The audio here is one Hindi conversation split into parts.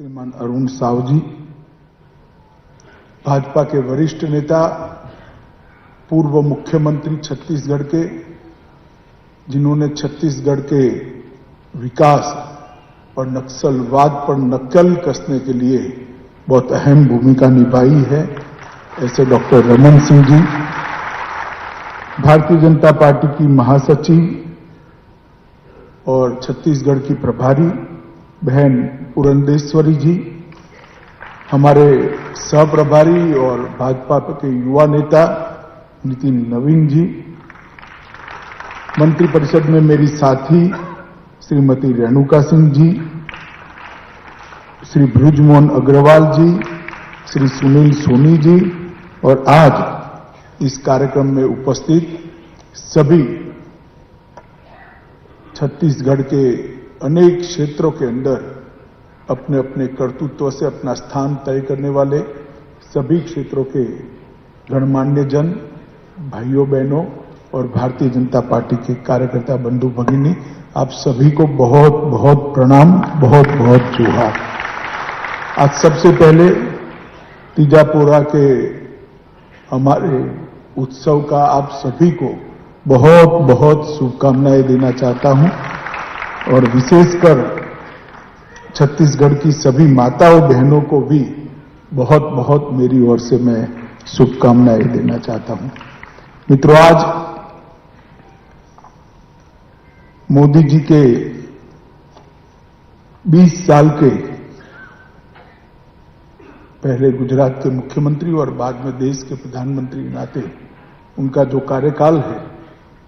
श्रीमान अरुण साव जी, भाजपा के वरिष्ठ नेता, पूर्व मुख्यमंत्री छत्तीसगढ़ के, जिन्होंने छत्तीसगढ़ के विकास और नक्सलवाद पर नक्कल कसने के लिए बहुत अहम भूमिका निभाई है, ऐसे डॉक्टर रमन सिंह जी, भारतीय जनता पार्टी की महासचिव और छत्तीसगढ़ की प्रभारी बहन पुरंदेश्वरी जी, हमारे सहप्रभारी और भाजपा के युवा नेता नितिन नवीन जी, मंत्रिपरिषद में मेरी साथी श्रीमती रेणुका सिंह जी, श्री बृजमोहन अग्रवाल जी, श्री सुनील सोनी जी और आज इस कार्यक्रम में उपस्थित सभी छत्तीसगढ़ के अनेक क्षेत्रों के अंदर अपने अपने कर्तृत्व से अपना स्थान तय करने वाले सभी क्षेत्रों के गणमान्य जन, भाइयों बहनों और भारतीय जनता पार्टी के कार्यकर्ता बंधु भगिनी, आप सभी को बहुत बहुत प्रणाम, बहुत बहुत जोहार। आज सबसे पहले तीजापुरा के हमारे उत्सव का आप सभी को बहुत बहुत शुभकामनाएं देना चाहता हूं और विशेषकर छत्तीसगढ़ की सभी माताओं बहनों को भी बहुत बहुत मेरी ओर से मैं शुभकामनाएं देना चाहता हूं। मित्रों, आज मोदी जी के 20 साल के पहले गुजरात के मुख्यमंत्री और बाद में देश के प्रधानमंत्री नाते उनका जो कार्यकाल है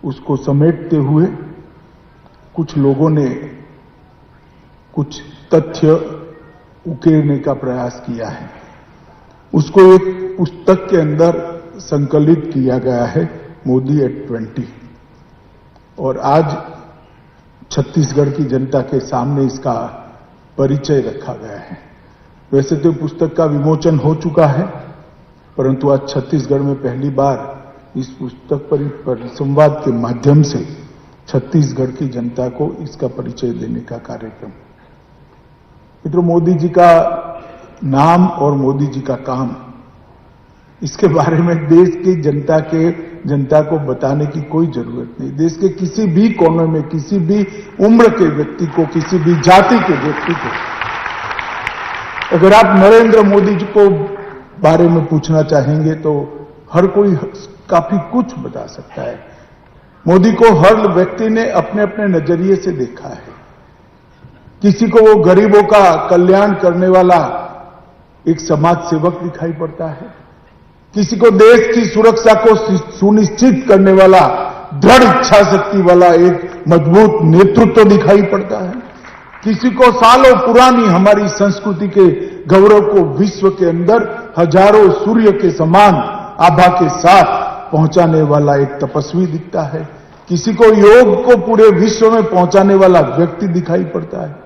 उसको समेटते हुए कुछ लोगों ने कुछ तथ्य उकेरने का प्रयास किया है। उसको एक पुस्तक के अंदर संकलित किया गया है, मोदी एट 20, और आज छत्तीसगढ़ की जनता के सामने इसका परिचय रखा गया है। वैसे तो पुस्तक का विमोचन हो चुका है, परंतु आज छत्तीसगढ़ में पहली बार इस पुस्तक पर संवाद के माध्यम से छत्तीसगढ़ की जनता को इसका परिचय देने का कार्यक्रम। मित्रों, मोदी जी का नाम और मोदी जी का काम, इसके बारे में देश की जनता को बताने की कोई जरूरत नहीं। देश के किसी भी कोने में, किसी भी उम्र के व्यक्ति को, किसी भी जाति के व्यक्ति को, अगर आप नरेंद्र मोदी जी को बारे में पूछना चाहेंगे तो हर कोई काफी कुछ बता सकता है। मोदी को हर व्यक्ति ने अपने अपने नजरिए से देखा है। किसी को वो गरीबों का कल्याण करने वाला एक समाज सेवक दिखाई पड़ता है, किसी को देश की सुरक्षा को सुनिश्चित करने वाला दृढ़ इच्छा शक्ति वाला एक मजबूत नेतृत्व दिखाई पड़ता है, किसी को सालों पुरानी हमारी संस्कृति के गौरव को विश्व के अंदर हजारों सूर्य के समान आभा के साथ पहुंचाने वाला एक तपस्वी दिखता है, किसी को योग को पूरे विश्व में पहुंचाने वाला व्यक्ति दिखाई पड़ता है,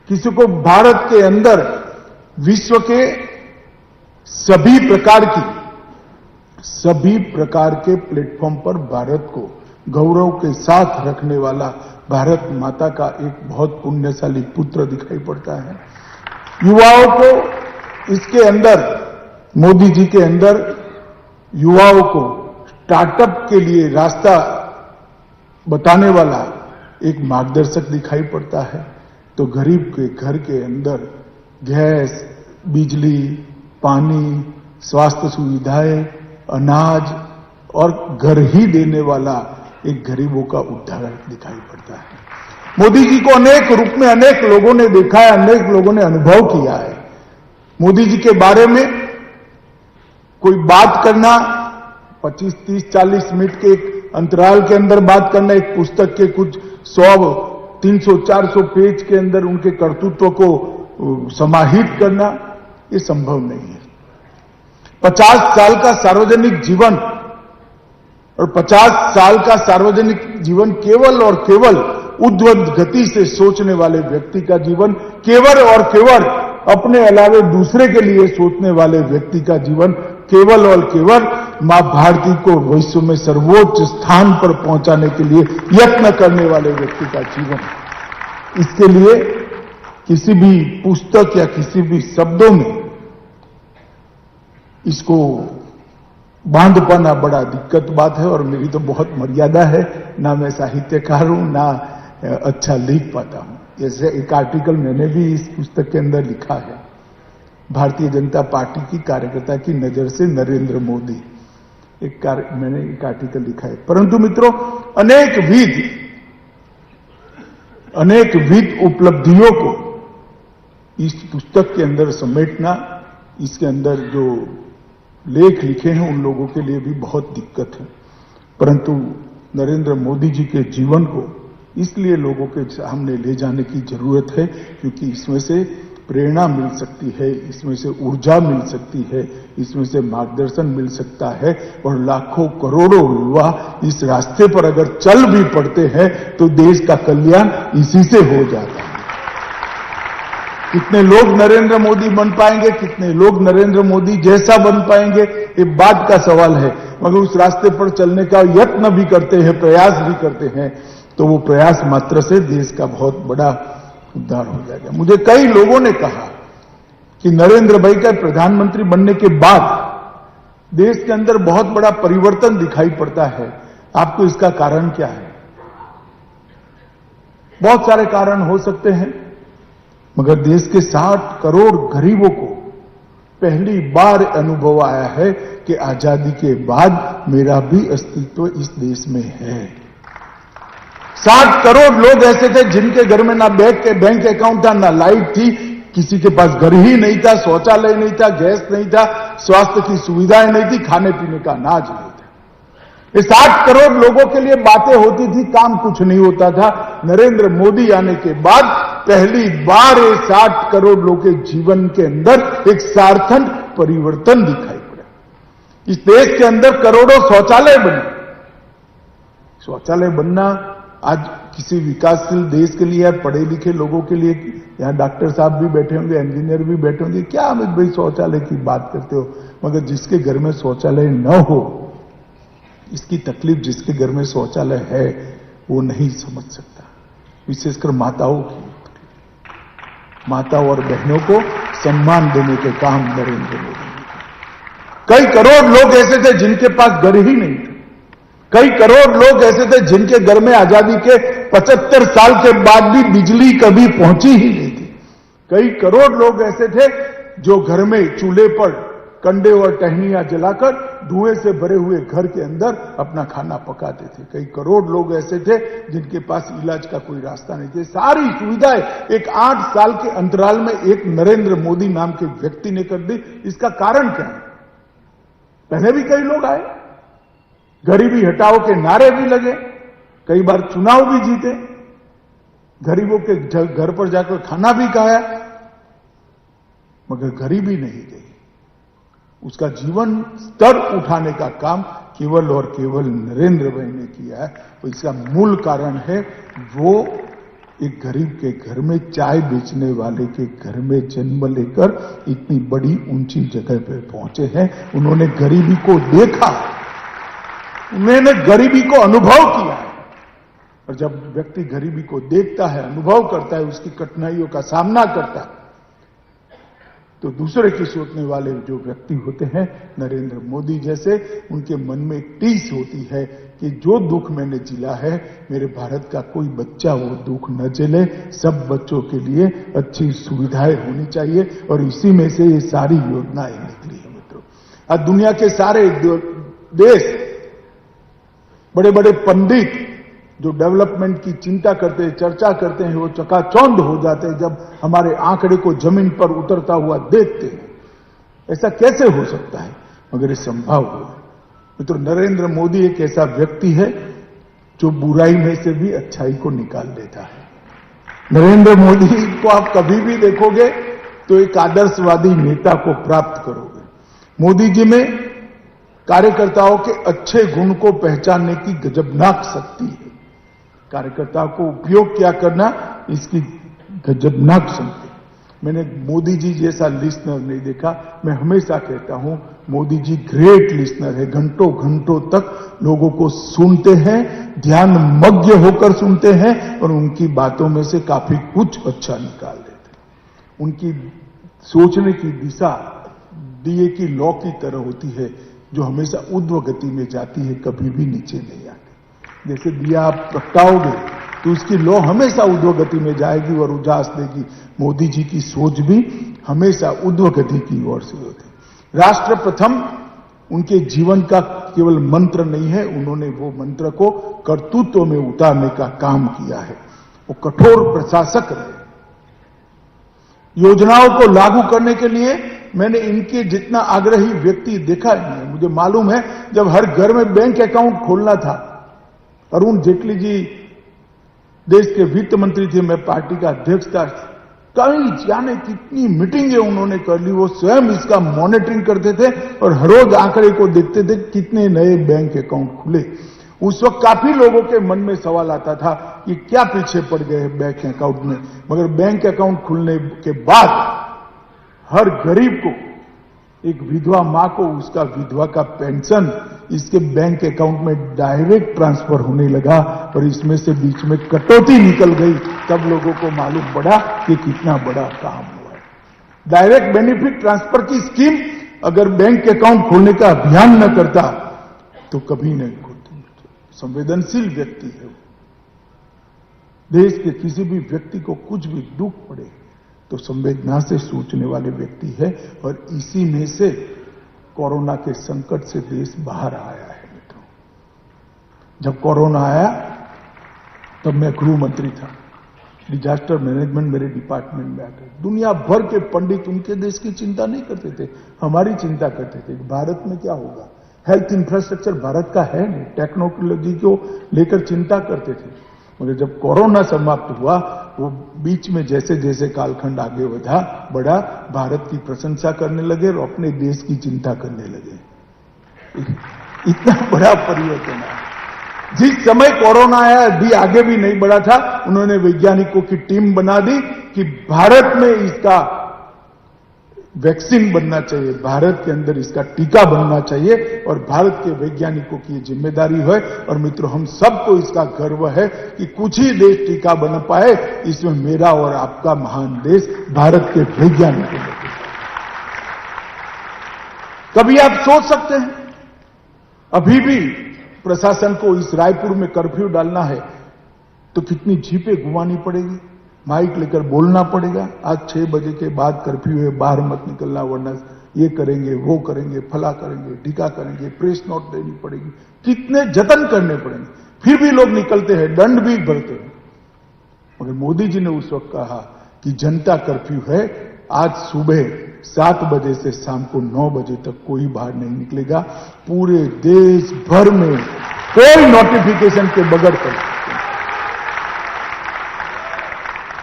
किसी को भारत के अंदर विश्व के सभी प्रकार के प्लेटफॉर्म पर भारत को गौरव के साथ रखने वाला भारत माता का एक बहुत पुण्यशाली पुत्र दिखाई पड़ता है। युवाओं को इसके अंदर, मोदी जी के अंदर युवाओं को स्टार्टअप के लिए रास्ता बताने वाला एक मार्गदर्शक दिखाई पड़ता है। तो गरीब के घर के अंदर गैस, बिजली, पानी, स्वास्थ्य सुविधाएं, अनाज और घर ही देने वाला एक गरीबों का उद्धार दिखाई पड़ता है। मोदी जी को अनेक रूप में अनेक लोगों ने देखा है, अनेक लोगों ने अनुभव किया है। मोदी जी के बारे में कोई बात करना, 25, 30, 40 मिनट के एक अंतराल के अंदर बात करना, एक पुस्तक के कुछ 100, 300, 400 पेज के अंदर उनके कर्तृत्व को समाहित करना, ये संभव नहीं है। 50 साल का सार्वजनिक जीवन और 50 साल का सार्वजनिक जीवन केवल और केवल उद्वत गति से सोचने वाले व्यक्ति का जीवन, केवल और केवल अपने अलावे दूसरे के लिए सोचने वाले व्यक्ति का जीवन, केवल और केवल मां भारती को विश्व में सर्वोच्च स्थान पर पहुंचाने के लिए यत्न करने वाले व्यक्ति का जीवन। इसके लिए किसी भी पुस्तक या किसी भी शब्दों में इसको बांध पाना बड़ा दिक्कत बात है और मेरी तो बहुत मर्यादा है, ना मैं साहित्यकार हूं ना अच्छा लिख पाता हूं। जैसे एक आर्टिकल मैंने भी इस पुस्तक के अंदर लिखा है, भारतीय जनता पार्टी की कार्यकर्ता की नजर से नरेंद्र मोदी, मैंने एक आर्टिकल लिखा है। परंतु मित्रों, अनेकविध उपलब्धियों को इस पुस्तक के अंदर समेटना, इसके अंदर जो लेख लिखे हैं उन लोगों के लिए भी बहुत दिक्कत है। परंतु नरेंद्र मोदी जी के जीवन को इसलिए लोगों के सामने ले जाने की जरूरत है क्योंकि इसमें से प्रेरणा मिल सकती है, इसमें से ऊर्जा मिल सकती है, इसमें से मार्गदर्शन मिल सकता है और लाखों करोड़ों युवा इस रास्ते पर अगर चल भी पड़ते हैं तो देश का कल्याण इसी से हो जाता है। कितने लोग नरेंद्र मोदी बन पाएंगे, कितने लोग नरेंद्र मोदी जैसा बन पाएंगे, ये बात का सवाल है, मगर उस रास्ते पर चलने का यत्न भी करते हैं, प्रयास भी करते हैं, तो वो प्रयास मात्र से देश का बहुत बड़ा उद्धार हो जाएगा। मुझे कई लोगों ने कहा कि नरेंद्र भाई का प्रधानमंत्री बनने के बाद देश के अंदर बहुत बड़ा परिवर्तन दिखाई पड़ता है, आपको इसका कारण क्या है? बहुत सारे कारण हो सकते हैं, मगर देश के 60 करोड़ गरीबों को पहली बार अनुभव आया है कि आजादी के बाद मेरा भी अस्तित्व इस देश में है। 60 करोड़ लोग ऐसे थे जिनके घर में ना बैंक अकाउंट था, ना लाइट थी, किसी के पास घर ही नहीं था, शौचालय नहीं था, गैस नहीं था, स्वास्थ्य की सुविधाएं नहीं थी, खाने पीने का अनाज नहीं था। ये 60 करोड़ लोगों के लिए बातें होती थी, काम कुछ नहीं होता था। नरेंद्र मोदी आने के बाद पहली बार ये 60 करोड़ लोगों के जीवन के अंदर एक सार्थक परिवर्तन दिखाई पड़ा। इस देश के अंदर करोड़ों शौचालय बने। शौचालय बनना आज किसी विकासशील देश के लिए या पढ़े लिखे लोगों के लिए, यहां डॉक्टर साहब भी बैठे होंगे, इंजीनियर भी बैठे होंगे, क्या अमित भाई शौचालय की बात करते हो, मगर जिसके घर में शौचालय न हो, इसकी तकलीफ जिसके घर में शौचालय है वो नहीं समझ सकता। विशेषकर माताओं की, माताओं और बहनों को सम्मान देने के काम नरेंद्र मोदी ने। कई करोड़ लोग ऐसे थे जिनके पास घर ही नहीं थे। कई करोड़ लोग ऐसे थे जिनके घर में आजादी के 75 साल के बाद भी बिजली कभी पहुंची ही नहीं थी। कई करोड़ लोग ऐसे थे जो घर में चूल्हे पर कंडे और टहनियां जलाकर धुएं से भरे हुए घर के अंदर अपना खाना पकाते थे। कई करोड़ लोग ऐसे थे जिनके पास इलाज का कोई रास्ता नहीं थे। सारी सुविधाएं एक 8 साल के अंतराल में एक नरेंद्र मोदी नाम के व्यक्ति ने कर दी। इसका कारण क्या है? पहले भी कई लोग आए, गरीबी हटाओ के नारे भी लगे, कई बार चुनाव भी जीते, गरीबों के घर पर जाकर खाना भी खाया, मगर गरीबी नहीं गई। उसका जीवन स्तर उठाने का काम केवल और केवल नरेंद्र भाई ने किया है। तो इसका मूल कारण है वो एक गरीब के घर में, चाय बेचने वाले के घर में जन्म लेकर इतनी बड़ी ऊंची जगह पर पहुंचे हैं। उन्होंने गरीबी को देखा, उन्होंने गरीबी को अनुभव किया है। और जब व्यक्ति गरीबी को देखता है, अनुभव करता है, उसकी कठिनाइयों का सामना करता है, तो दूसरे की सोचने वाले जो व्यक्ति होते हैं नरेंद्र मोदी जैसे, उनके मन में एक टीस होती है कि जो दुख मैंने झेला है, मेरे भारत का कोई बच्चा वो दुख न झेले। सब बच्चों के लिए अच्छी सुविधाएं होनी चाहिए और इसी में से ये सारी योजनाएं निकली है। मित्रों, आज दुनिया के सारे देश, बड़े बड़े पंडित जो डेवलपमेंट की चिंता करते हैं, चर्चा करते हैं, वो चकाचौंध हो जाते हैं जब हमारे आंकड़े को जमीन पर उतरता हुआ देखते हैं। ऐसा कैसे हो सकता है? मगर ये संभव हुआ। मित्रों, नरेंद्र मोदी एक ऐसा व्यक्ति है जो बुराई में से भी अच्छाई को निकाल देता है। नरेंद्र मोदी को आप कभी भी देखोगे तो एक आदर्शवादी नेता को प्राप्त करोगे। मोदी जी में कार्यकर्ताओं के अच्छे गुण को पहचानने की गजबनाक शक्ति है। कार्यकर्ताओं को उपयोग क्या करना, इसकी गजबनाक शक्ति। मैंने मोदी जी जैसा लिसनर नहीं देखा। मैं हमेशा कहता हूं मोदी जी ग्रेट लिसनर है। घंटों घंटों तक लोगों को सुनते हैं, ध्यान मग्न होकर सुनते हैं और उनकी बातों में से काफी कुछ अच्छा निकाल देते हैं। उनकी सोचने की दिशा दिए की लौ की तरह होती है, जो हमेशा ऊर्ध्व गति में जाती है, कभी भी नीचे नहीं आती। जैसे दिया आप प्रगटाओगे तो उसकी लौ हमेशा ऊर्ध्व गति में जाएगी और उजास देगी। मोदी जी की सोच भी हमेशा ऊर्ध्व गति की ओर से होती। राष्ट्र प्रथम उनके जीवन का केवल मंत्र नहीं है, उन्होंने वो मंत्र को कर्तृत्व में उतारने का काम किया है। वो कठोर प्रशासक रहे। योजनाओं को लागू करने के लिए मैंने इनके जितना आग्रही व्यक्ति देखा ही नहीं। मुझे मालूम है जब हर घर में बैंक अकाउंट खोलना था, अरुण जेटली जी देश के वित्त मंत्री थे, मैं पार्टी का अध्यक्ष था, कई जाने कितनी मीटिंगें उन्होंने कर ली। वो स्वयं इसका मॉनिटरिंग करते थे और हर रोज आंकड़े को देखते थे कितने नए बैंक अकाउंट खुले। उस वक्त काफी लोगों के मन में सवाल आता था कि क्या पीछे पड़ गए हैं बैंक अकाउंट में। मगर बैंक अकाउंट खुलने के बाद हर गरीब को, एक विधवा मां को उसका विधवा का पेंशन इसके बैंक अकाउंट में डायरेक्ट ट्रांसफर होने लगा और इसमें से बीच में कटौती निकल गई। तब लोगों को मालूम पड़ा कि कितना बड़ा काम हुआ है। डायरेक्ट बेनिफिट ट्रांसफर की स्कीम अगर बैंक अकाउंट खोलने का अभियान न करता तो कभी नहीं खोलती। संवेदनशील व्यक्ति है वो। देश के किसी भी व्यक्ति को कुछ भी दुख पड़े तो संवेदना से सोचने वाले व्यक्ति है और इसी में से कोरोना के संकट से देश बाहर आया है। मित्रों, जब कोरोना आया तब मैं गृह मंत्री था, डिजास्टर मैनेजमेंट मेरे डिपार्टमेंट में आता। दुनिया भर के पंडित उनके देश की चिंता नहीं करते थे, हमारी चिंता करते थे। भारत में क्या होगा, हेल्थ इंफ्रास्ट्रक्चर भारत का है नहीं, टेक्नोलॉजी को लेकर चिंता करते थे। मगर जब कोरोना समाप्त हुआ, वो बीच में जैसे जैसे कालखंड आगे बढ़ा, भारत की प्रशंसा करने लगे और अपने देश की चिंता करने लगे। इतना बड़ा परिवर्तन आया। जिस समय कोरोना आया अभी आगे भी नहीं बढ़ा था, उन्होंने वैज्ञानिकों की टीम बना दी कि भारत में इसका वैक्सीन बनना चाहिए, भारत के अंदर इसका टीका बनना चाहिए और भारत के वैज्ञानिकों की जिम्मेदारी है। और मित्रों, हम सबको इसका गर्व है कि कुछ ही देश टीका बन पाए, इसमें मेरा और आपका महान देश भारत के वैज्ञानिकों ने। कभी आप सोच सकते हैं, अभी भी प्रशासन को इस रायपुर में कर्फ्यू डालना है तो कितनी जीपें घुमानी पड़ेगी, माइक लेकर बोलना पड़ेगा। आज 6 बजे के बाद कर्फ्यू है, बाहर मत निकलना, वरना ये करेंगे, वो करेंगे, फला करेंगे, टीका करेंगे, प्रेस नोट देनी पड़ेगी, कितने जतन करने पड़ेंगे। फिर भी लोग निकलते हैं, दंड भी भरते हैं। मगर मोदी जी ने उस वक्त कहा कि जनता कर्फ्यू है, आज सुबह 7 बजे से शाम को 9 बजे तक कोई बाहर नहीं निकलेगा। पूरे देश भर में कोई नोटिफिकेशन के बगैर कर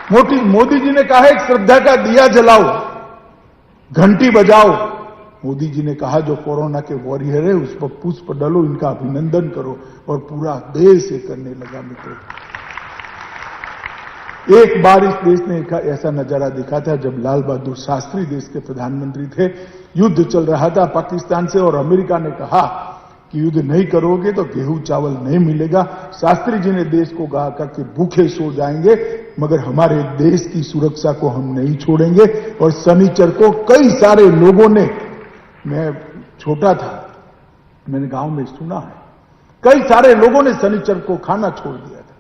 मोदी जी ने कहा एक श्रद्धा का दिया जलाओ, घंटी बजाओ। मोदी जी ने कहा जो कोरोना के वॉरियर है उस पर पुष्प डालो, इनका अभिनंदन करो। और पूरा देश ये करने लगा। मित्रों, एक बार इस देश ने ऐसा नजारा देखा था जब लाल बहादुर शास्त्री देश के प्रधानमंत्री थे, युद्ध चल रहा था पाकिस्तान से और अमेरिका ने कहा कि युद्ध नहीं करोगे तो गेहूं चावल नहीं मिलेगा। शास्त्री जी ने देश को कहा कि भूखे सो जाएंगे मगर हमारे देश की सुरक्षा को हम नहीं छोड़ेंगे। और शनिचर को कई सारे लोगों ने, मैं छोटा था, मैंने गांव में सुना है, कई सारे लोगों ने शनिचर को खाना छोड़ दिया था।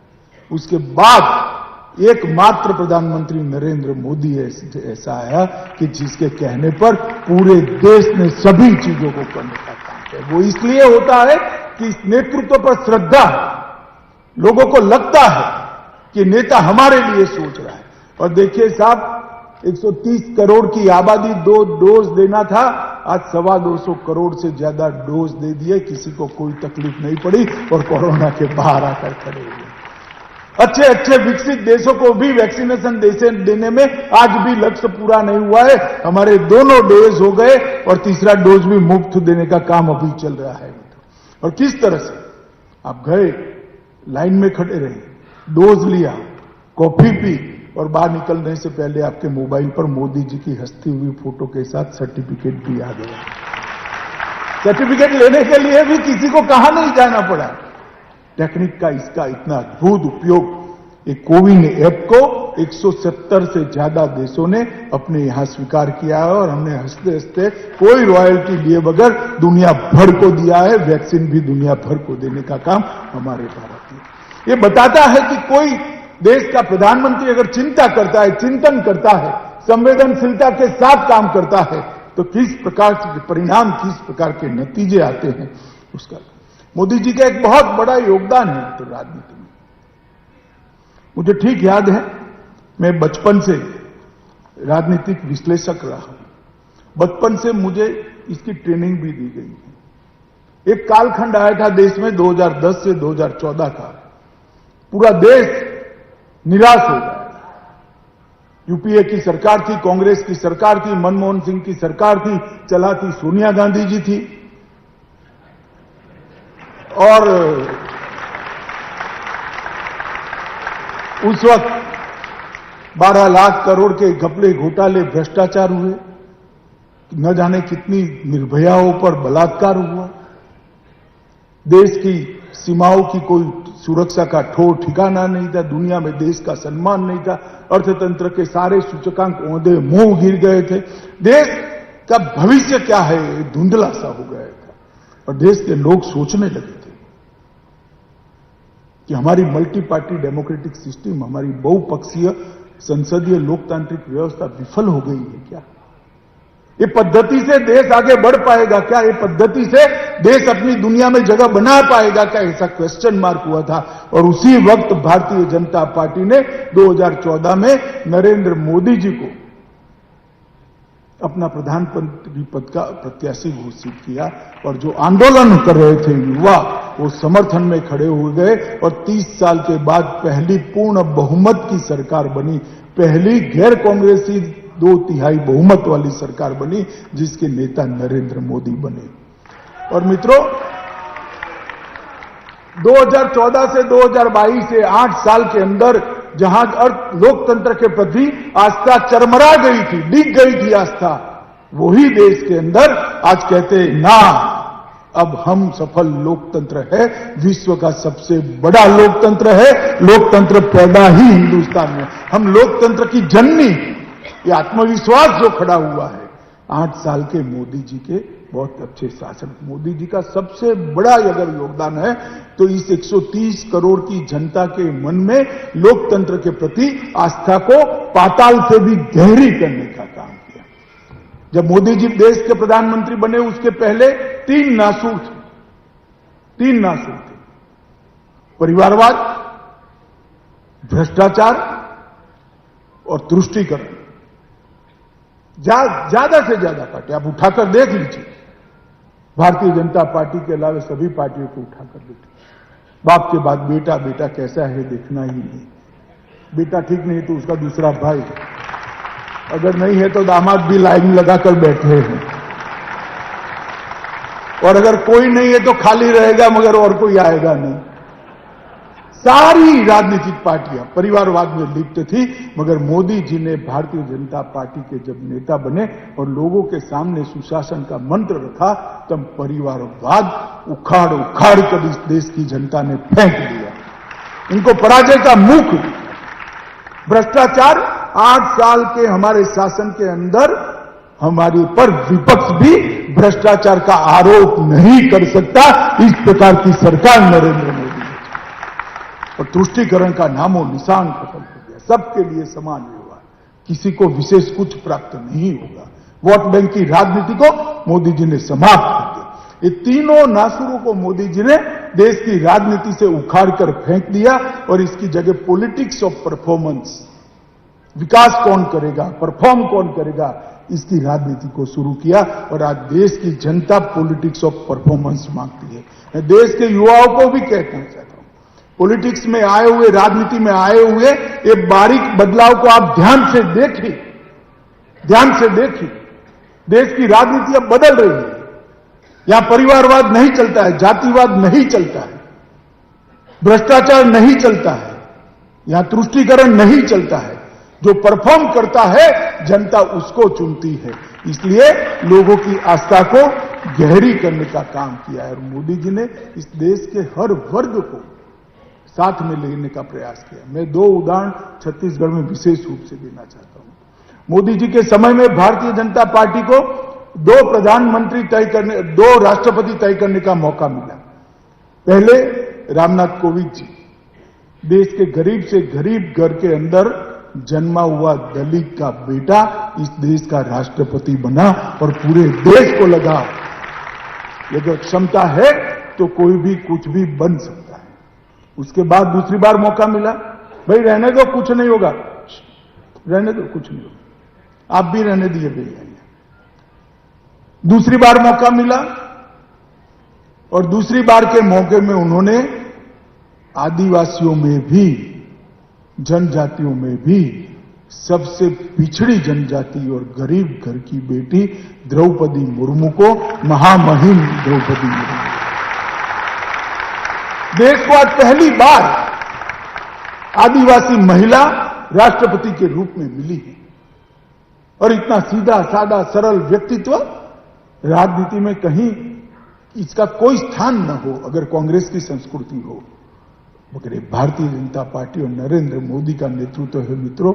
उसके बाद एकमात्र प्रधानमंत्री नरेंद्र मोदी ऐसा आया कि जिसके कहने पर पूरे देश ने सभी चीजों को करने का काम किया। वो इसलिए होता है कि इस नेतृत्व पर श्रद्धा है, लोगों को लगता है कि नेता हमारे लिए सोच रहा है। और देखिए साहब, 130 करोड़ की आबादी 2 डोज देना था, आज 225 करोड़ से ज्यादा डोज दे दिए, किसी को कोई तकलीफ नहीं पड़ी और कोरोना के बाहर आकर खड़े हुए। अच्छे अच्छे विकसित देशों को भी वैक्सीनेशन देने में आज भी लक्ष्य पूरा नहीं हुआ है। हमारे दोनों डोज हो गए और तीसरा डोज भी मुफ्त देने का काम अभी चल रहा है। और किस तरह से आप गए, लाइन में खड़े रहे, डोज लिया, कॉफी पी और बाहर निकलने से पहले आपके मोबाइल पर मोदी जी की हंसती हुई फोटो के साथ सर्टिफिकेट भी आ गया। सर्टिफिकेट लेने के लिए भी किसी को कहां नहीं जाना पड़ा। टेक्निक का इसका इतना अद्भुत उपयोग, एक कोविन ऐप को 170 से ज्यादा देशों ने अपने यहां स्वीकार किया है और हमने हंसते हंसते कोई रॉयल्टी लिए बगैर दुनिया भर को दिया है। वैक्सीन भी दुनिया भर को देने का काम हमारे भारत ने। ये बताता है कि कोई देश का प्रधानमंत्री अगर चिंता करता है, चिंतन करता है, संवेदनशीलता के साथ काम करता है, तो किस प्रकार के परिणाम, किस प्रकार के नतीजे आते हैं उसका। मोदी जी का एक बहुत बड़ा योगदान है तो राजनीति में। मुझे ठीक याद है, मैं बचपन से राजनीतिक विश्लेषक रहा हूं। बचपन से मुझे इसकी ट्रेनिंग भी दी गई है। एक कालखंड आया था देश में 2010 से 2014 का, पूरा देश निराश हो गया। यूपीए की सरकार थी, कांग्रेस की सरकार थी, मनमोहन सिंह की सरकार थी, चलाती सोनिया गांधी जी थी और उस वक्त 12 लाख करोड़ के घपले, घोटाले, भ्रष्टाचार हुए, न जाने कितनी निर्भयाओं पर बलात्कार हुआ, देश की सीमाओं की कोई सुरक्षा का ठोर ठिकाना नहीं था, दुनिया में देश का सम्मान नहीं था, अर्थतंत्र के सारे सूचकांक औंधे मुंह गिर गए थे, देश का भविष्य क्या है धुंधला सा हो गया था। और देश के लोग सोचने लगे थे कि हमारी मल्टी पार्टी डेमोक्रेटिक सिस्टम, हमारी बहुपक्षीय संसदीय लोकतांत्रिक व्यवस्था विफल हो गई है क्या? ये पद्धति से देश आगे बढ़ पाएगा क्या? ये पद्धति से देश अपनी दुनिया में जगह बना पाएगा क्या? ऐसा क्वेश्चन मार्क हुआ था। और उसी वक्त भारतीय जनता पार्टी ने 2014 में नरेंद्र मोदी जी को अपना प्रधानमंत्री पद का प्रत्याशी घोषित किया और जो आंदोलन कर रहे थे युवा, वो समर्थन में खड़े हो गए और 30 साल के बाद पहली पूर्ण बहुमत की सरकार बनी, पहली गैर कांग्रेसी 2/3 बहुमत वाली सरकार बनी, जिसके नेता नरेंद्र मोदी बने। और मित्रों, 2014 से 2022 से 8 साल के अंदर जहां लोकतंत्र के प्रति आस्था चरमरा गई थी, डिग गई थी आस्था, वही देश के अंदर आज कहते हैं ना, अब हम सफल लोकतंत्र है, विश्व का सबसे बड़ा लोकतंत्र है, लोकतंत्र पैदा ही हिंदुस्तान में, हम लोकतंत्र की जननी। ये आत्मविश्वास जो खड़ा हुआ है 8 साल के मोदी जी के बहुत अच्छे शासन, मोदी जी का सबसे बड़ा अगर योगदान है तो इस 130 करोड़ की जनता के मन में लोकतंत्र के प्रति आस्था को पाताल से भी गहरी करने का काम किया। जब मोदी जी देश के प्रधानमंत्री बने उसके पहले 3 नासूर थे, परिवारवाद, भ्रष्टाचार और तुष्टीकरण। ज्यादा से ज्यादा पार्टी आप उठाकर देख लीजिए, भारतीय जनता पार्टी के अलावा सभी पार्टियों को उठाकर देखिए, बाप के बाद बेटा, बेटा कैसा है देखना ही नहीं, बेटा ठीक नहीं तो उसका दूसरा भाई, अगर नहीं है तो दामाद भी लाइन लगाकर बैठे हैं, और अगर कोई नहीं है तो खाली रहेगा मगर और कोई आएगा नहीं। सारी राजनीतिक पार्टियां परिवारवाद में लिप्त थी, मगर मोदी जी ने भारतीय जनता पार्टी के जब नेता बने और लोगों के सामने सुशासन का मंत्र रखा, तब परिवारवाद उखाड़ उखाड़ कर इस देश की जनता ने फेंक दिया, इनको पराजय का मुख। भ्रष्टाचार 8 साल के हमारे शासन के अंदर हमारे पर विपक्ष भी भ्रष्टाचार का आरोप नहीं कर सकता, इस प्रकार की सरकार नरेंद्र मोदी। और तुष्टीकरण का नामो निशान खत्म हो गया, सबके लिए समान व्यवहार, किसी को विशेष कुछ प्राप्त नहीं होगा। वोट बैंक की राजनीति को मोदी जी ने समाप्त कर दिया। ये तीनों नासुरों को मोदी जी ने देश की राजनीति से उखाड़ कर फेंक दिया और इसकी जगह पॉलिटिक्स ऑफ परफॉर्मेंस, विकास कौन करेगा, परफॉर्म कौन करेगा, इसकी राजनीति को शुरू किया। और आज देश की जनता पॉलिटिक्स ऑफ परफॉर्मेंस मांगती है। मैं देश के युवाओं को भी कहना चाहता हूं, पॉलिटिक्स में आए हुए, राजनीति में आए हुए ये बारीक बदलाव को आप ध्यान से देखिए, ध्यान से देखिए। देश की राजनीति अब बदल रही है, यहां परिवारवाद नहीं चलता है, जातिवाद नहीं चलता है, भ्रष्टाचार नहीं चलता है, यहां तुष्टीकरण नहीं चलता है। जो परफॉर्म करता है जनता उसको चुनती है, इसलिए लोगों की आस्था को गहरी करने का काम किया है। और मोदी जी ने इस देश के हर वर्ग को साथ में लेने का प्रयास किया। मैं 2 उदाहरण छत्तीसगढ़ में विशेष रूप से देना चाहता हूं। मोदी जी के समय में भारतीय जनता पार्टी को 2 प्रधानमंत्री तय करने, 2 राष्ट्रपति तय करने का मौका मिला। पहले रामनाथ कोविंद जी, देश के गरीब से गरीब घर के अंदर जन्मा हुआ दलित का बेटा इस देश का राष्ट्रपति बना और पूरे देश को लगा कि अगर क्षमता है तो कोई भी कुछ भी बन सकता है। उसके बाद दूसरी बार मौका मिला, भाई रहने दो, कुछ नहीं होगा, रहने दो, कुछ नहीं होगा, आप भी रहने दिए भैया। दूसरी बार मौका मिला और दूसरी बार के मौके में उन्होंने आदिवासियों में भी, जनजातियों में भी सबसे पिछड़ी जनजाति और गरीब घर की बेटी द्रौपदी मुर्मू को, महामहिम द्रौपदी मुर्मू, देश को आज पहली बार आदिवासी महिला राष्ट्रपति के रूप में मिली है। और इतना सीधा साधा सरल व्यक्तित्व, राजनीति में कहीं इसका कोई स्थान न हो अगर कांग्रेस की संस्कृति हो, मगर भारतीय जनता पार्टी और नरेंद्र मोदी का नेतृत्व है मित्रों।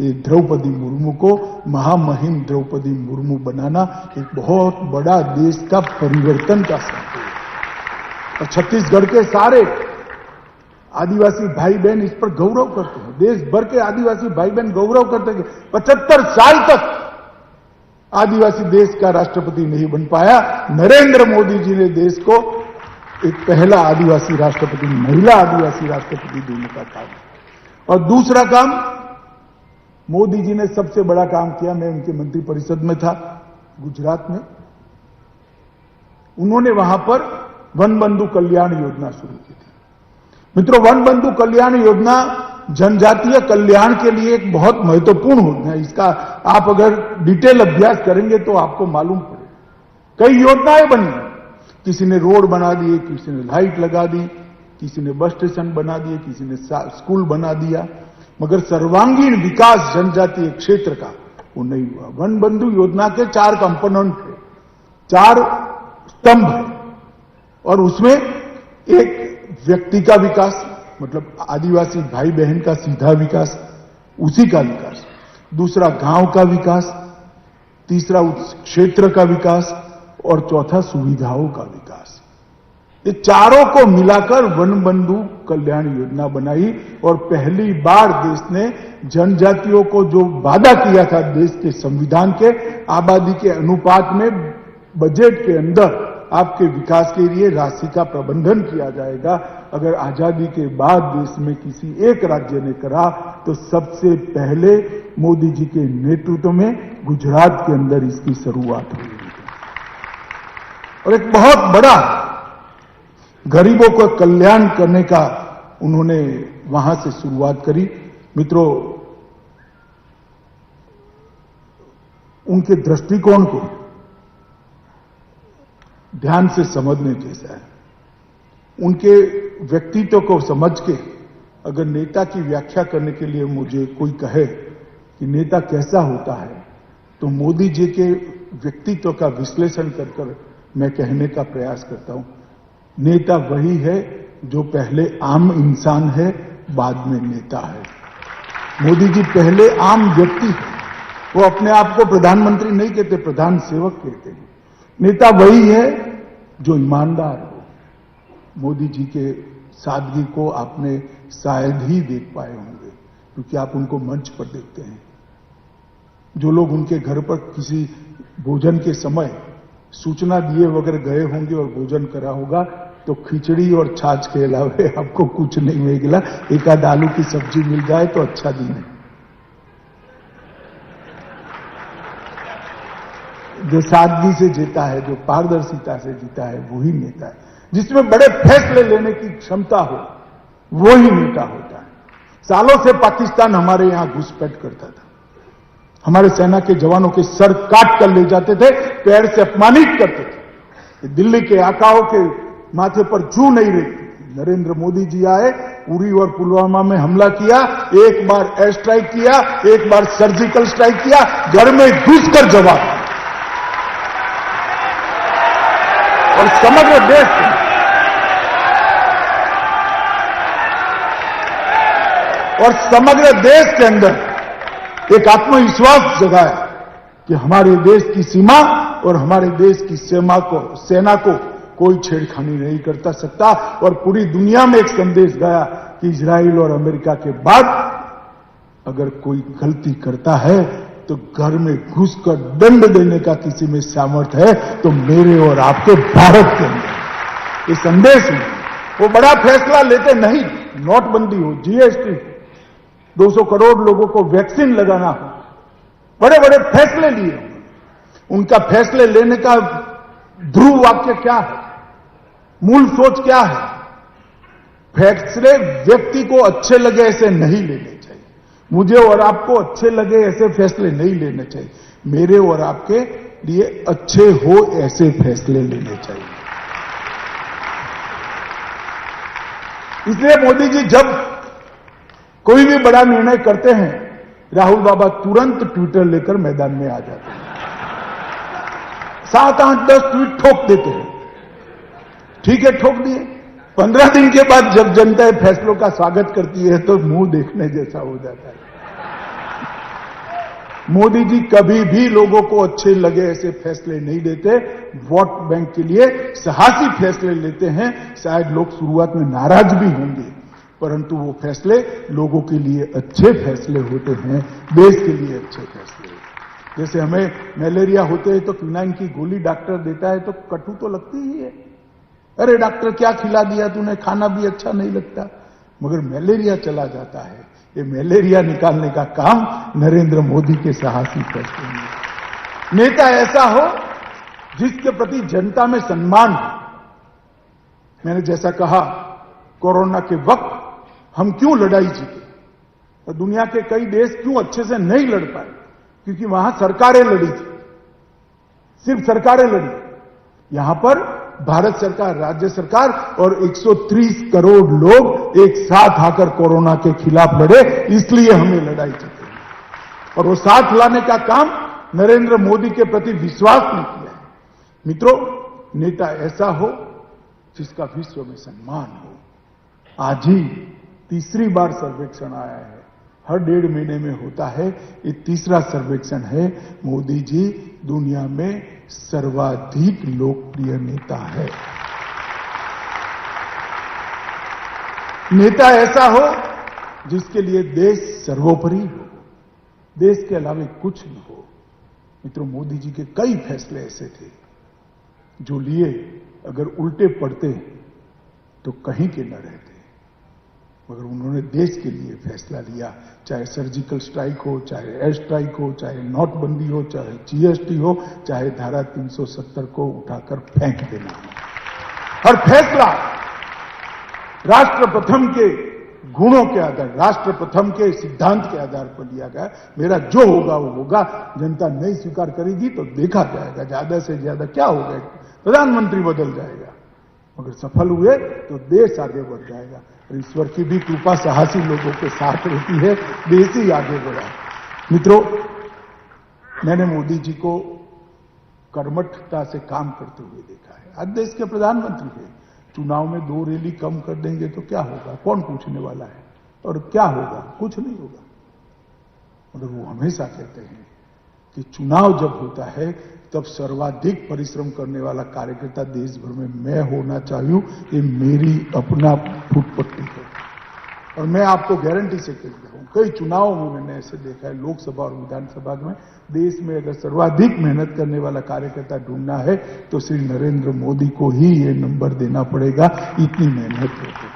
ये द्रौपदी मुर्मू को महामहिम द्रौपदी मुर्मू बनाना एक बहुत बड़ा देश का परिवर्तन का संकेत है। और छत्तीसगढ़ के सारे आदिवासी भाई बहन इस पर गौरव करते हैं। देश भर के आदिवासी भाई बहन गौरव करते हैं। 75 साल तक आदिवासी देश का राष्ट्रपति नहीं बन पाया, नरेंद्र मोदी जी ने देश को एक पहला आदिवासी राष्ट्रपति, महिला आदिवासी राष्ट्रपति देने का काम। और दूसरा काम, मोदी जी ने सबसे बड़ा काम किया, मैं उनके मंत्रिपरिषद में था गुजरात में, उन्होंने वहां पर वन बंधु कल्याण योजना शुरू की थी। मित्रों, वन बंधु कल्याण योजना जनजातीय कल्याण के लिए एक बहुत महत्वपूर्ण योजना है। इसका आप अगर डिटेल अभ्यास करेंगे तो आपको मालूम पड़ेगा। कई योजनाएं बनी, किसी ने रोड बना दिए, किसी ने लाइट लगा दी, किसी ने बस स्टेशन बना दिए, किसी ने स्कूल बना दिया, मगर सर्वांगीण विकास जनजातीय क्षेत्र का वो नहीं हुआ। वन बंधु योजना के 4 कंपोनेंट थे, 4 स्तंभ है, और उसमें एक व्यक्ति का विकास, मतलब आदिवासी भाई बहन का सीधा विकास, उसी का विकास, दूसरा गांव का विकास, तीसरा उस क्षेत्र का विकास, और चौथा सुविधाओं का विकास। ये चारों को मिलाकर वन बंधु कल्याण योजना बनाई। और पहली बार देश ने जनजातियों को जो वादा किया था देश के संविधान के, आबादी के अनुपात में बजट के अंदर आपके विकास के लिए राशि का प्रबंधन किया जाएगा, अगर आजादी के बाद देश में किसी एक राज्य ने करा तो सबसे पहले मोदी जी के नेतृत्व में गुजरात के अंदर इसकी शुरुआत हुई। और एक बहुत बड़ा गरीबों को कल्याण करने का उन्होंने वहां से शुरुआत करी। मित्रों, उनके दृष्टिकोण को ध्यान से समझने जैसा है। उनके व्यक्तित्व को समझ के अगर नेता की व्याख्या करने के लिए मुझे कोई कहे कि नेता कैसा होता है, तो मोदी जी के व्यक्तित्व का विश्लेषण कर मैं कहने का प्रयास करता हूं। नेता वही है जो पहले आम इंसान है, बाद में नेता है। मोदी जी पहले आम व्यक्ति है, वो अपने आप को प्रधानमंत्री नहीं कहते, प्रधान सेवक कहते हैं। नेता वही है जो ईमानदार हो। मोदी जी के सादगी को आपने शायद ही देख पाए होंगे, क्योंकि आप उनको मंच पर देखते हैं। जो लोग उनके घर पर किसी भोजन के समय सूचना दिए वगैरह गए होंगे और भोजन करा होगा, तो खिचड़ी और छाछ के अलावे आपको कुछ नहीं मिलेगा। एक आध आलू की सब्जी मिल जाए तो अच्छा दिन है। जो सादगी से जीता है, जो पारदर्शिता से जीता है, वही नेता है। जिसमें बड़े फैसले लेने की क्षमता हो, वो ही नेता होता है। सालों से पाकिस्तान हमारे यहां घुसपैठ करता था, हमारे सेना के जवानों के सर काट कर ले जाते थे, पैर से अपमानित करते थे। दिल्ली के आकाओं के माथे पर जू नहीं रहती। नरेंद्र मोदी जी आए, उरी और पुलवामा में हमला किया, एक बार एयर स्ट्राइक किया, एक बार सर्जिकल स्ट्राइक किया, घर में घुसकर जवाब, और समग्र देश और समग्र देश के अंदर एक आत्मविश्वास जगाया कि हमारे देश की सीमा और हमारे देश की सेना को कोई छेड़खानी नहीं करता सकता। और पूरी दुनिया में एक संदेश गया कि इजराइल और अमेरिका के बाद अगर कोई गलती करता है तो घर में घुसकर दंड देने का किसी में सामर्थ्य है तो मेरे और आपके भारत के अंदर ये संदेश है। वो बड़ा फैसला लेते नहीं, नोटबंदी हो, जीएसटी, 200 करोड़ लोगों को वैक्सीन लगाना हो, बड़े बड़े फैसले लिए। उनका फैसले लेने का ध्रुव वाक्य क्या है, मूल सोच क्या है? फैसले व्यक्ति को अच्छे लगे ऐसे नहीं लेने चाहिए, मुझे और आपको अच्छे लगे ऐसे फैसले नहीं लेने चाहिए, मेरे और आपके लिए अच्छे हो ऐसे फैसले लेने चाहिए। इसलिए मोदी जी जब कोई भी बड़ा निर्णय करते हैं, राहुल बाबा तुरंत ट्विटर लेकर मैदान में आ जाते हैं, 7, 8, 10 ट्वीट ठोक देते हैं। ठीक है, ठोक दिए। 15 दिन के बाद जब जनता फैसलों का स्वागत करती है तो मुंह देखने जैसा हो जाता है। मोदी जी कभी भी लोगों को अच्छे लगे ऐसे फैसले नहीं लेते, वोट बैंक के लिए साहसी फैसले लेते हैं। शायद लोग शुरुआत में नाराज भी होंगे, परंतु वो फैसले लोगों के लिए अच्छे फैसले होते हैं, देश के लिए अच्छे फैसले। जैसे हमें मलेरिया होते है तो क्विनाइन की गोली डॉक्टर देता है तो कटु तो लगती ही है, अरे डॉक्टर क्या खिला दिया तूने, खाना भी अच्छा नहीं लगता। मगर मलेरिया चला जाता है, ये मलेरिया निकालने का काम नरेंद्र मोदी के साहसी फैसले में। नेता ऐसा हो जिसके प्रति जनता में सम्मान हो। मैंने जैसा कहा, कोरोना के वक्त हम क्यों लड़ाई जीते और दुनिया के कई देश क्यों अच्छे से नहीं लड़ पाए, क्योंकि वहां सरकारें लड़ी थी, सिर्फ सरकारें लड़ी। यहां पर भारत सरकार, राज्य सरकार और 130 करोड़ लोग एक साथ आकर कोरोना के खिलाफ लड़े, इसलिए हमें लड़ाई जीती। और वो साथ लाने का काम नरेंद्र मोदी के प्रति विश्वास ने किया है। मित्रों, नेता ऐसा हो जिसका विश्व में सम्मान हो। आज ही तीसरी बार सर्वेक्षण आया है, हर 1.5 महीने में होता है, ये तीसरा सर्वेक्षण है। मोदी जी दुनिया में सर्वाधिक लोकप्रिय नेता है। नेता ऐसा हो जिसके लिए देश सर्वोपरि हो, देश के अलावा कुछ न हो। मित्रों, मोदी जी के कई फैसले ऐसे थे जो लिए अगर उल्टे पड़ते तो कहीं के न रहते, मगर उन्होंने देश के लिए फैसला लिया। चाहे सर्जिकल स्ट्राइक हो, चाहे एयर स्ट्राइक हो, चाहे नोटबंदी हो, चाहे जीएसटी हो, चाहे धारा 370 को उठाकर फेंक देना हो। हर फैसला राष्ट्र प्रथम के गुणों के आधार, राष्ट्र प्रथम के सिद्धांत के आधार पर लिया गया। मेरा जो होगा वो होगा, जनता नहीं स्वीकार करेगी तो देखा जाएगा, ज्यादा से ज्यादा क्या होगा, प्रधानमंत्री बदल जाएगा, मगर सफल हुए तो देश आगे बढ़ जाएगा। और ईश्वर की भी कृपा साहसी लोगों के साथ रहती है, देश ही आगे बढ़ा। मित्रों, मैंने मोदी जी को कर्मठता से काम करते हुए देखा है। आज देश के प्रधानमंत्री हैं, चुनाव में 2 रैली कम कर देंगे तो क्या होगा, कौन पूछने वाला है, और क्या होगा, कुछ नहीं होगा। मगर वो हमेशा कहते हैं कि चुनाव जब होता है तब सर्वाधिक परिश्रम करने वाला कार्यकर्ता देश भर में मैं होना चाहिए, ये मेरी अपना फुटपट्टी है। और मैं आपको गारंटी से कहता हूं, कई चुनावों में मैंने ऐसे देखा है, लोकसभा और विधानसभा में, देश में अगर सर्वाधिक मेहनत करने वाला कार्यकर्ता ढूंढना है तो श्री नरेंद्र मोदी को ही ये नंबर देना पड़ेगा, इतनी मेहनत करते हैं।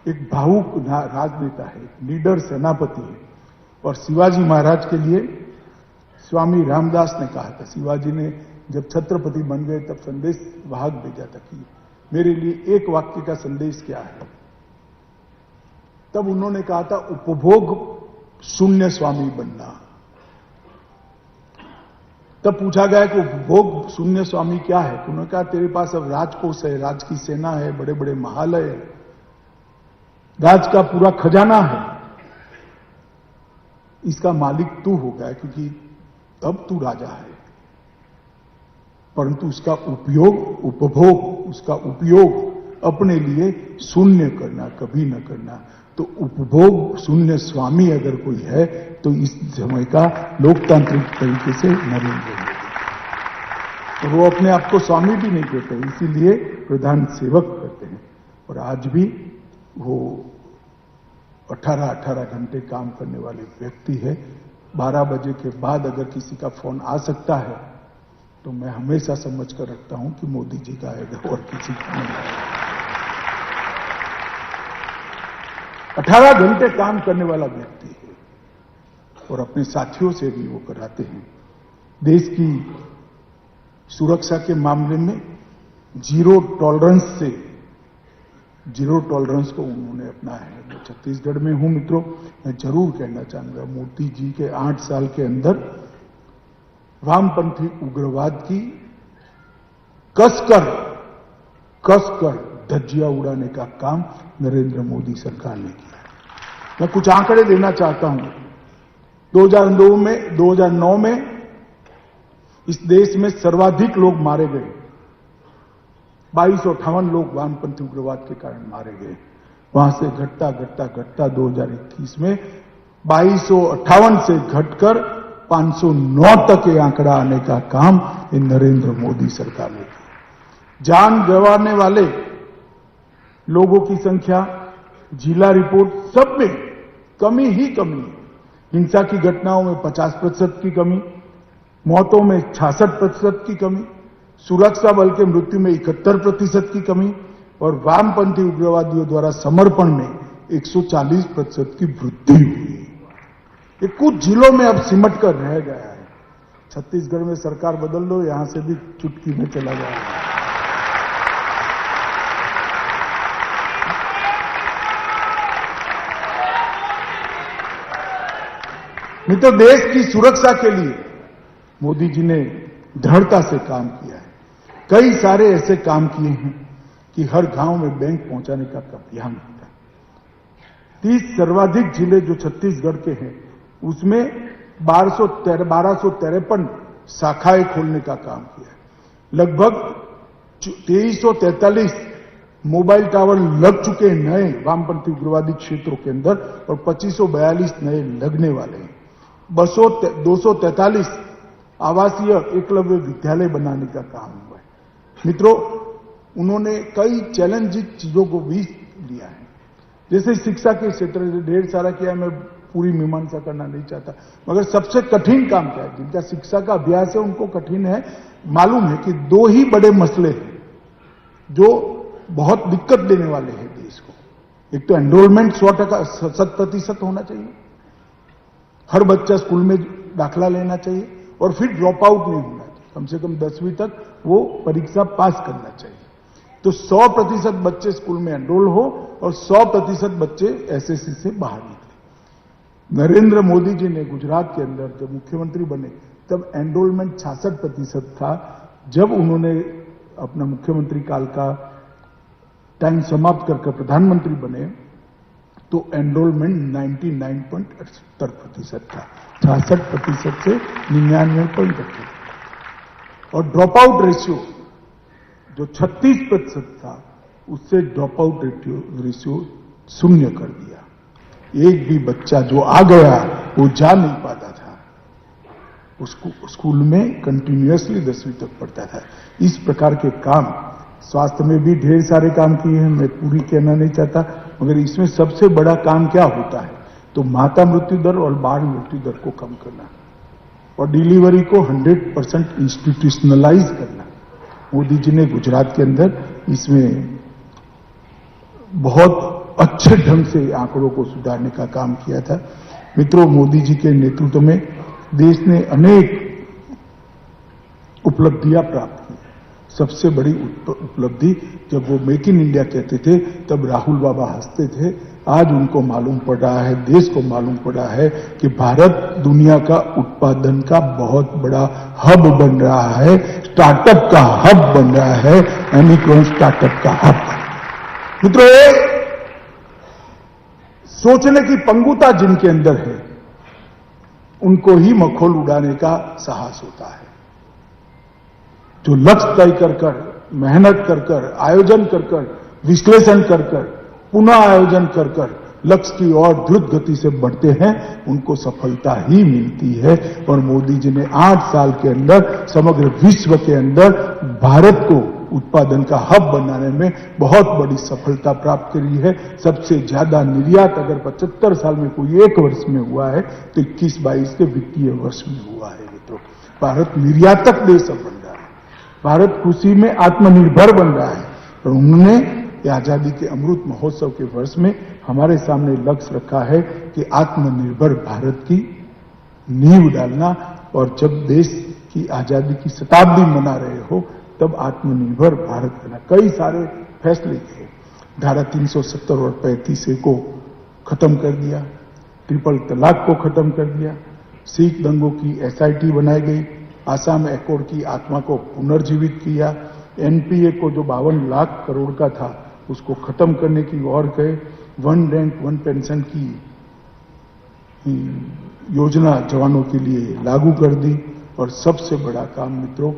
एक भावुक राजनेता है, लीडर, सेनापति है। और शिवाजी महाराज के लिए स्वामी रामदास ने कहा था, शिवाजी ने जब छत्रपति बन गए तब संदेश वाहक भेजा था कि मेरे लिए एक वाक्य का संदेश क्या है। तब उन्होंने कहा था, उपभोग शून्य स्वामी बनना। तब पूछा गया कि उपभोग शून्य स्वामी क्या है, तो उन्होंने कहा तेरे पास अब राजकोष है, राज की सेना है, बड़े बड़े महल है, राज का पूरा खजाना है, इसका मालिक तू हो गया क्योंकि अब तू राजा है, परंतु उसका उपयोग, उपभोग, उसका उपयोग अपने लिए शून्य करना, कभी न करना। तो उपभोग शून्य स्वामी अगर कोई है तो इस समय का लोकतांत्रिक तरीके से नरेंद्र मोदी। तो वो अपने आप को स्वामी भी नहीं कहते, इसीलिए प्रधान सेवक कहते हैं। और आज भी वो 18-18 घंटे काम करने वाले व्यक्ति है। 12 बजे के बाद अगर किसी का फोन आ सकता है तो मैं हमेशा समझ कर रखता हूं कि मोदी जी का आएगा और किसी का नहीं आएगा। 18 घंटे काम करने वाला व्यक्ति है और अपने साथियों से भी वो कराते हैं। देश की सुरक्षा के मामले में जीरो टॉलरेंस को उन्होंने अपनाया है। मैं छत्तीसगढ़ में हूं मित्रों, मैं जरूर कहना चाहूंगा मोदी जी के 8 साल के अंदर वामपंथी उग्रवाद की कसकर धज्जियां उड़ाने का काम नरेंद्र मोदी सरकार ने किया। मैं कुछ आंकड़े देना चाहता हूं। 2009 में इस देश में सर्वाधिक लोग मारे गए, 2258 लोग वामपंथी उग्रवाद के कारण मारे गए। वहां से घटता 2021 में 2258 से घटकर 509 तक ये आंकड़ा आने का काम ये नरेंद्र मोदी सरकार ने किया। जान गंवाने वाले लोगों की संख्या, जिला रिपोर्ट, सब में कमी ही कमी है। हिंसा की घटनाओं में 50% की कमी, मौतों में 66% की कमी, सुरक्षा बल के मृत्यु में 71% की कमी और वामपंथी उग्रवादियों द्वारा समर्पण में 140% की वृद्धि हुई। ये कुछ जिलों में अब सिमट कर रह गया है। छत्तीसगढ़ में सरकार बदल दो, यहां से भी चुटकी में चला जाएगा। नहीं तो देश की सुरक्षा के लिए मोदी जी ने दृढ़ता से काम किया है। कई सारे ऐसे काम किए हैं कि हर गांव में बैंक पहुंचाने का अभियान होता है। 30 सर्वाधिक जिले जो छत्तीसगढ़ के हैं उसमें 1253 शाखाएं खोलने का काम किया है। लगभग 2343 मोबाइल टावर लग चुके हैं नए वामपंथी उग्रवादी क्षेत्रों के अंदर और 2542 नए लगने वाले हैं। 243 आवासीय एकलव्य विद्यालय बनाने का काम हुआ है। मित्रों, उन्होंने कई चैलेंजिंग चीजों को भी लिया है, जैसे शिक्षा के क्षेत्र में ढेर सारा किया है। मैं पूरी मीमांसा करना नहीं चाहता, मगर सबसे कठिन काम क्या है? जिनका शिक्षा का अभ्यास है उनको कठिन है। मालूम है कि 2 ही बड़े मसले हैं जो बहुत दिक्कत देने वाले हैं देश को। एक तो एनरोलमेंट 100% होना चाहिए, हर बच्चा स्कूल में दाखिला लेना चाहिए और फिर ड्रॉप आउट नहीं होना चाहिए। कम से कम 10वीं तक वो परीक्षा पास करना चाहिए। तो 100% बच्चे स्कूल में एनरोल हो और 100% बच्चे एसएससी से बाहर निकले। नरेंद्र मोदी जी ने गुजरात के अंदर जब मुख्यमंत्री बने तब एनरोलमेंट 66% था। जब उन्होंने अपना मुख्यमंत्री काल का टाइम समाप्त कर प्रधानमंत्री बने तो एनरोलमेंट 99.78% था, 66% से 99.8%। और ड्रॉप आउट रेशियो जो 36% था उससे ड्रॉप आउट रेशियो 0 कर दिया। एक भी बच्चा जो आ गया वो जा नहीं पाता था, उसको स्कूल में कंटिन्यूअसली 10वीं तक पढ़ता था। इस प्रकार के काम स्वास्थ्य में भी ढेर सारे काम किए हैं, मैं पूरी कहना नहीं चाहता, मगर इसमें सबसे बड़ा काम क्या होता है तो माता मृत्यु दर और बाल मृत्यु दर को कम करना और डिलीवरी को 100% इंस्टीट्यूशनलाइज करना। मोदी जी ने गुजरात के अंदर इसमें बहुत अच्छे ढंग से आंकड़ों को सुधारने का काम किया था। मित्रों, मोदी जी के नेतृत्व में देश ने अनेक उपलब्धियां प्राप्त की। सबसे बड़ी उपलब्धि जब वो मेक इन इंडिया कहते थे तब राहुल बाबा हंसते थे। आज उनको मालूम पड़ रहा है, देश को मालूम पड़ रहा है कि भारत दुनिया का उत्पादन का बहुत बड़ा हब बन रहा है, स्टार्टअप का हब बन रहा है, यूनिकॉर्न स्टार्टअप का हब। मित्रों, सोचने की पंगुता जिनके अंदर है उनको ही मखौल उड़ाने का साहस होता है। जो लक्ष्य तय कर मेहनत कर आयोजन कर विश्लेषण कर पुनः आयोजन कर लक्ष्य की ओर द्रुत गति से बढ़ते हैं, उनको सफलता ही मिलती है। और मोदी जी ने 8 साल के अंदर समग्र विश्व के अंदर भारत को उत्पादन का हब बनाने में बहुत बड़ी सफलता प्राप्त करी है। सबसे ज्यादा निर्यात अगर 75 साल में कोई एक वर्ष में हुआ है तो 21-22 के वित्तीय वर्ष में हुआ है। मित्रों, भारत निर्यातक देश अब बन रहा है, भारत कृषि में आत्मनिर्भर बन रहा है। और उन्होंने आजादी के अमृत महोत्सव के वर्ष में हमारे सामने लक्ष्य रखा है कि आत्मनिर्भर भारत की नींव डालना, और जब देश की आजादी की शताब्दी मना रहे हो तब आत्मनिर्भर भारत बना। कई सारे फैसले किए, धारा 370 और 35A को खत्म कर दिया, ट्रिपल तलाक को खत्म कर दिया, सिख दंगों की SIT बनाई गई, आसाम एकॉर्ड की आत्मा को पुनर्जीवित किया, NPA को जो 52 लाख करोड़ का था उसको खत्म करने की ओर गए, 1 रैंक 1 पेंशन की योजना जवानों के लिए लागू कर दी। और सबसे बड़ा काम मित्रों,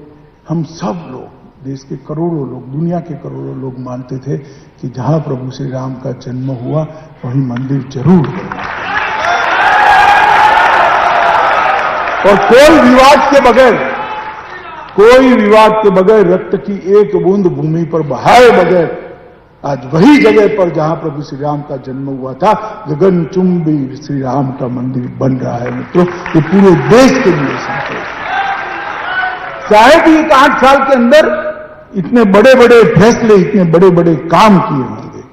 हम सब लोग, देश के करोड़ों लोग, दुनिया के करोड़ों लोग मानते थे कि जहां प्रभु श्री राम का जन्म हुआ वहीं मंदिर जरूर बनना। और कोई विवाद के बगैर रक्त की एक बूंद भूमि पर बहाए बगैर आज वही जगह पर जहां प्रभु श्री राम का जन्म हुआ था, गगनचुंबी श्री राम का मंदिर बन रहा है। मित्रों, ये पूरे देश के लिए संतोष है। शायद ही 8 साल के अंदर इतने बड़े बड़े फैसले, इतने बड़े बड़े काम किए होंगे।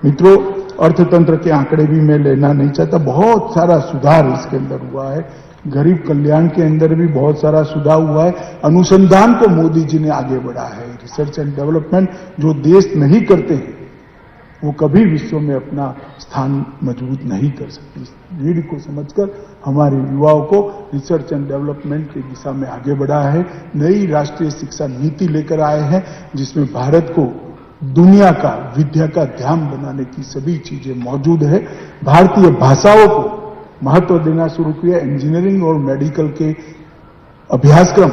मित्रों, अर्थतंत्र के आंकड़े भी मैं लेना नहीं चाहता, बहुत सारा सुधार इसके अंदर हुआ है। गरीब कल्याण के अंदर भी बहुत सारा सुधार हुआ है। अनुसंधान को मोदी जी ने आगे बढ़ा है। रिसर्च एंड डेवलपमेंट जो देश नहीं करते हैं वो कभी विश्व में अपना स्थान मजबूत नहीं कर सकती। नीड को समझकर हमारे युवाओं को रिसर्च एंड डेवलपमेंट की दिशा में आगे बढ़ा है। नई राष्ट्रीय शिक्षा नीति लेकर आए हैं जिसमें भारत को दुनिया का विद्या का ध्यान बनाने की सभी चीजें मौजूद है। भारतीय भाषाओं को महत्व देना शुरू किया। इंजीनियरिंग और मेडिकल के अभ्यासक्रम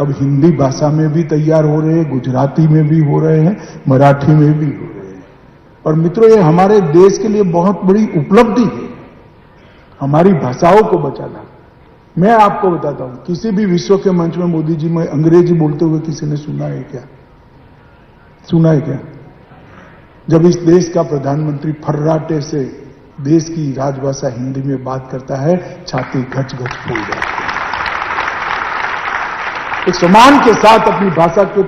अब हिंदी भाषा में भी तैयार हो रहे हैं, गुजराती में भी हो रहे हैं, मराठी में भी हो रहे हैं। और मित्रों, ये हमारे देश के लिए बहुत बड़ी उपलब्धि है, हमारी भाषाओं को बचाना। मैं आपको बताता हूं, किसी भी विश्व के मंच में मोदी जी में अंग्रेजी बोलते हुए किसी ने सुना है क्या? जब इस देश का प्रधानमंत्री फर्राटे से देश की राजभाषा हिंदी में बात करता है, छाती गच गच फूल जाती है। एक सम्मान के साथ अपनी भाषा के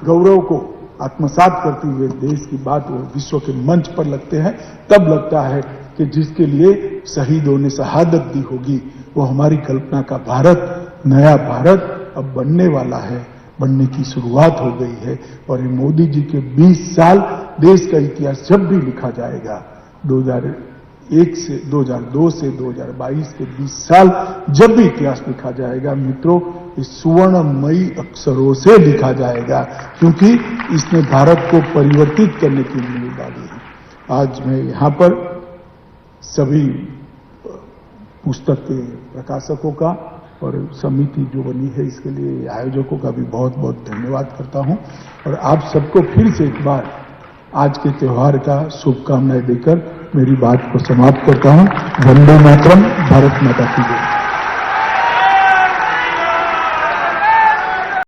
गौरव को आत्मसात करते हुए देश की बात वो विश्व के मंच पर लगते हैं, तब लगता है कि जिसके लिए शहीदों ने शहादत दी होगी वो हमारी कल्पना का भारत, नया भारत अब बनने वाला है, बनने की शुरुआत हो गई है। और ये मोदी जी के 20 साल देश का इतिहास जब भी लिखा जाएगा, 2001 से 2002 से 2022 के 20 साल जब भी इतिहास लिखा जाएगा मित्रों, इस सुवर्णमयी अक्षरों से लिखा जाएगा, क्योंकि इसने भारत को परिवर्तित करने की नींव डाली है। आज मैं यहां पर सभी पुस्तक के प्रकाशकों का और समिति जो बनी है इसके लिए आयोजकों का भी बहुत बहुत धन्यवाद करता हूं। और आप सबको फिर से एक बार आज के त्योहार का शुभकामनाएं देकर मेरी बात को समाप्त करता हूं। वंदे मातरम, भारत माता की जय।